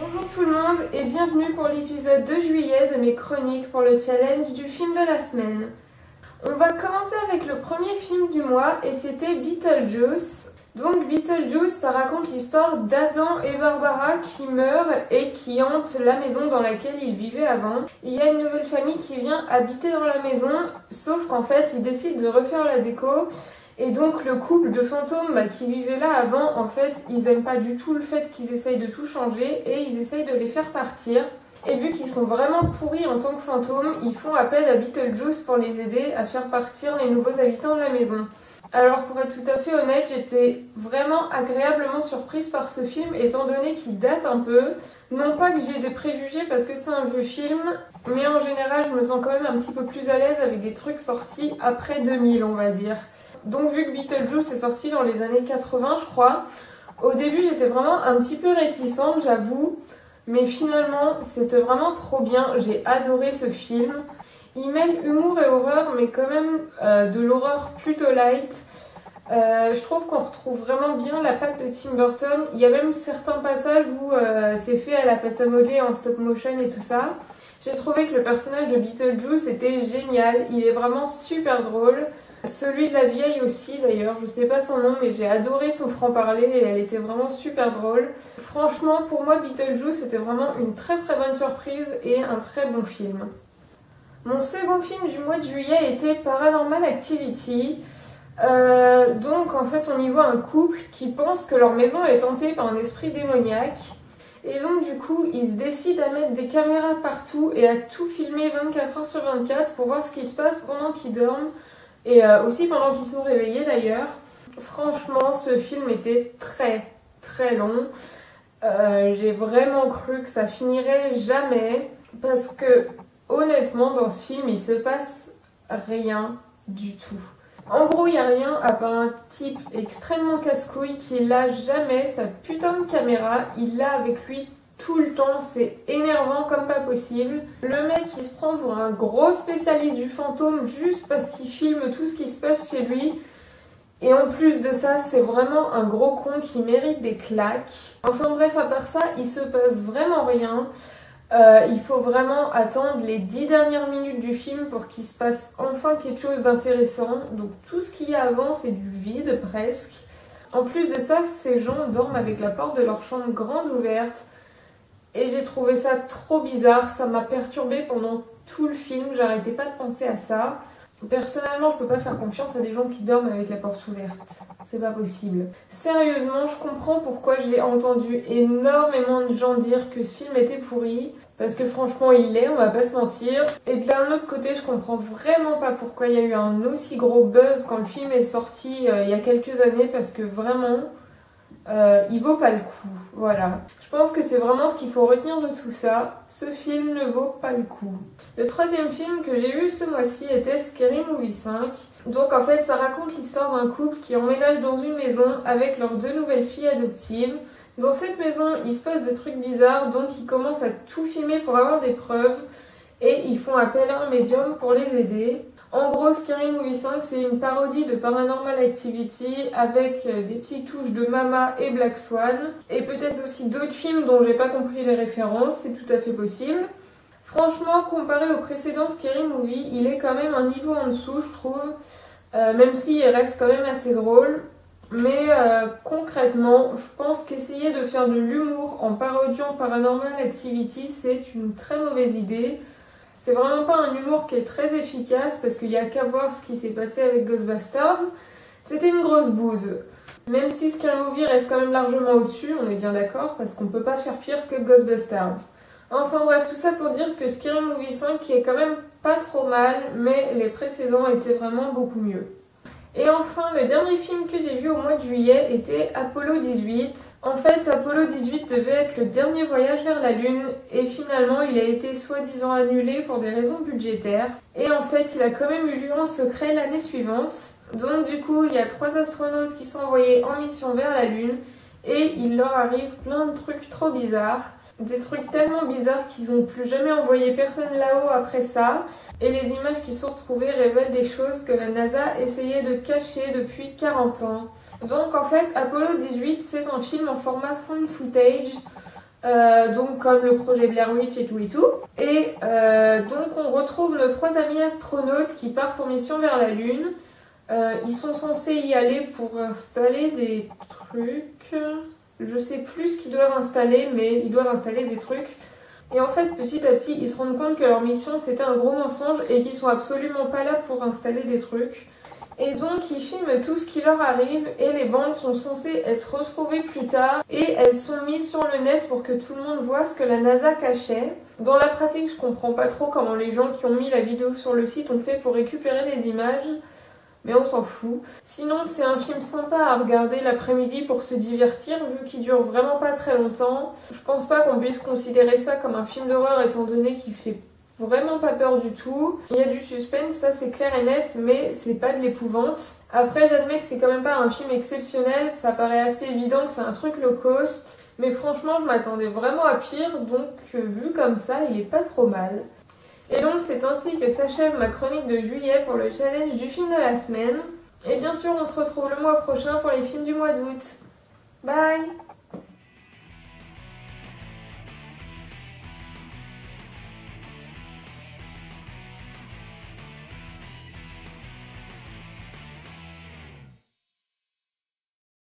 Bonjour tout le monde et bienvenue pour l'épisode de juillet de mes chroniques pour le challenge du film de la semaine. On va commencer avec le premier film du mois et c'était Beetlejuice. Donc Beetlejuice, ça raconte l'histoire d'Adam et Barbara qui meurent et qui hantent la maison dans laquelle ils vivaient avant. Il y a une nouvelle famille qui vient habiter dans la maison, sauf qu'en fait ils décident de refaire la déco. Et donc le couple de fantômes qui vivait là avant, en fait, ils aiment pas du tout le fait qu'ils essayent de tout changer et ils essayent de les faire partir. Et vu qu'ils sont vraiment pourris en tant que fantômes, ils font appel à Beetlejuice pour les aider à faire partir les nouveaux habitants de la maison. Alors pour être tout à fait honnête, j'étais vraiment agréablement surprise par ce film étant donné qu'il date un peu. Non pas que j'ai des préjugés parce que c'est un vieux film, mais en général je me sens quand même un petit peu plus à l'aise avec des trucs sortis après 2000 on va dire. Donc vu que Beetlejuice est sorti dans les années 80 je crois, au début j'étais vraiment un petit peu réticente j'avoue, mais finalement c'était vraiment trop bien, j'ai adoré ce film. Il mêle humour et horreur mais quand même de l'horreur plutôt light. Je trouve qu'on retrouve vraiment bien la patte de Tim Burton, il y a même certains passages où c'est fait à la pâte à modeler en stop motion et tout ça. J'ai trouvé que le personnage de Beetlejuice était génial, il est vraiment super drôle. Celui de la vieille aussi d'ailleurs, je sais pas son nom mais j'ai adoré son franc-parler et elle était vraiment super drôle. Franchement pour moi Beetlejuice c'était vraiment une très très bonne surprise et un très bon film. Mon second film du mois de juillet était Paranormal Activity. Donc en fait on y voit un couple qui pense que leur maison est hantée par un esprit démoniaque. Et donc du coup ils se décident à mettre des caméras partout et à tout filmer 24 heures sur 24 pour voir ce qui se passe pendant qu'ils dorment. Et aussi pendant qu'ils sont réveillés d'ailleurs. Franchement, ce film était très très long. J'ai vraiment cru que ça finirait jamais. Parce que honnêtement, dans ce film, il se passe rien du tout. En gros, il n'y a rien à part un type extrêmement casse-couille qui lâche jamais sa putain de caméra. Il l'a avec lui tout le temps, c'est énervant comme pas possible. Le mec il se prend pour un gros spécialiste du fantôme juste parce qu'il filme tout ce qui se passe chez lui. Et en plus de ça, c'est vraiment un gros con qui mérite des claques. Enfin bref, à part ça, il se passe vraiment rien. Il faut vraiment attendre les 10 dernières minutes du film pour qu'il se passe enfin quelque chose d'intéressant. Donc tout ce qu'il y a avant, c'est du vide presque. En plus de ça, ces gens dorment avec la porte de leur chambre grande ouverte. Et j'ai trouvé ça trop bizarre, ça m'a perturbée pendant tout le film, j'arrêtais pas de penser à ça. Personnellement, je peux pas faire confiance à des gens qui dorment avec la porte ouverte, c'est pas possible. Sérieusement, je comprends pourquoi j'ai entendu énormément de gens dire que ce film était pourri, parce que franchement il l'est, on va pas se mentir. Et d'un autre côté, je comprends vraiment pas pourquoi il y a eu un aussi gros buzz quand le film est sorti il y a quelques années, parce que vraiment... il vaut pas le coup, voilà. Je pense que c'est vraiment ce qu'il faut retenir de tout ça. Ce film ne vaut pas le coup. Le troisième film que j'ai vu ce mois-ci était Scary Movie 5. Donc en fait, ça raconte l'histoire d'un couple qui emménage dans une maison avec leurs deux nouvelles filles adoptives. Dans cette maison, il se passe des trucs bizarres, donc ils commencent à tout filmer pour avoir des preuves et ils font appel à un médium pour les aider. En gros, Scary Movie 5, c'est une parodie de Paranormal Activity avec des petites touches de Mama et Black Swan. Et peut-être aussi d'autres films dont j'ai pas compris les références, c'est tout à fait possible. Franchement, comparé au précédent Scary Movie, il est quand même un niveau en dessous, je trouve. Même s'il reste quand même assez drôle. Mais concrètement, je pense qu'essayer de faire de l'humour en parodiant Paranormal Activity, c'est une très mauvaise idée. C'est vraiment pas un humour qui est très efficace parce qu'il n'y a qu'à voir ce qui s'est passé avec Ghostbusters. C'était une grosse bouse. Même si Scary Movie reste quand même largement au-dessus, on est bien d'accord, parce qu'on peut pas faire pire que Ghostbusters. Enfin bref, tout ça pour dire que Scary Movie 5 est quand même pas trop mal, mais les précédents étaient vraiment beaucoup mieux. Et enfin, le dernier film que j'ai vu au mois de juillet était Apollo 18. En fait, Apollo 18 devait être le dernier voyage vers la Lune et finalement il a été soi-disant annulé pour des raisons budgétaires. Et en fait, il a quand même eu lieu en secret l'année suivante. Donc du coup, il y a 3 astronautes qui sont envoyés en mission vers la Lune et il leur arrive plein de trucs trop bizarres. Des trucs tellement bizarres qu'ils n'ont plus jamais envoyé personne là-haut après ça. Et les images qui sont retrouvées révèlent des choses que la NASA essayait de cacher depuis 40 ans. Donc en fait, Apollo 18, c'est un film en format found footage. donc comme le projet Blair Witch et tout et tout. Et donc on retrouve nos 3 amis astronautes qui partent en mission vers la Lune. Ils sont censés y aller pour installer des trucs. Je sais plus ce qu'ils doivent installer, mais ils doivent installer des trucs. Et en fait, petit à petit, ils se rendent compte que leur mission c'était un gros mensonge et qu'ils sont absolument pas là pour installer des trucs. Et donc ils filment tout ce qui leur arrive et les bandes sont censées être retrouvées plus tard et elles sont mises sur le net pour que tout le monde voit ce que la NASA cachait. Dans la pratique, je comprends pas trop comment les gens qui ont mis la vidéo sur le site ont fait pour récupérer les images, mais on s'en fout. Sinon, c'est un film sympa à regarder l'après-midi pour se divertir vu qu'il dure vraiment pas très longtemps. Je pense pas qu'on puisse considérer ça comme un film d'horreur étant donné qu'il fait vraiment pas peur du tout. Il y a du suspense, ça c'est clair et net, mais c'est pas de l'épouvante. Après, j'admets que c'est quand même pas un film exceptionnel, ça paraît assez évident que c'est un truc low cost, mais franchement, je m'attendais vraiment à pire, donc vu comme ça, il est pas trop mal. Et donc, c'est ainsi que s'achève ma chronique de juillet pour le challenge du film de la semaine. Et bien sûr, on se retrouve le mois prochain pour les films du mois d'août. Bye!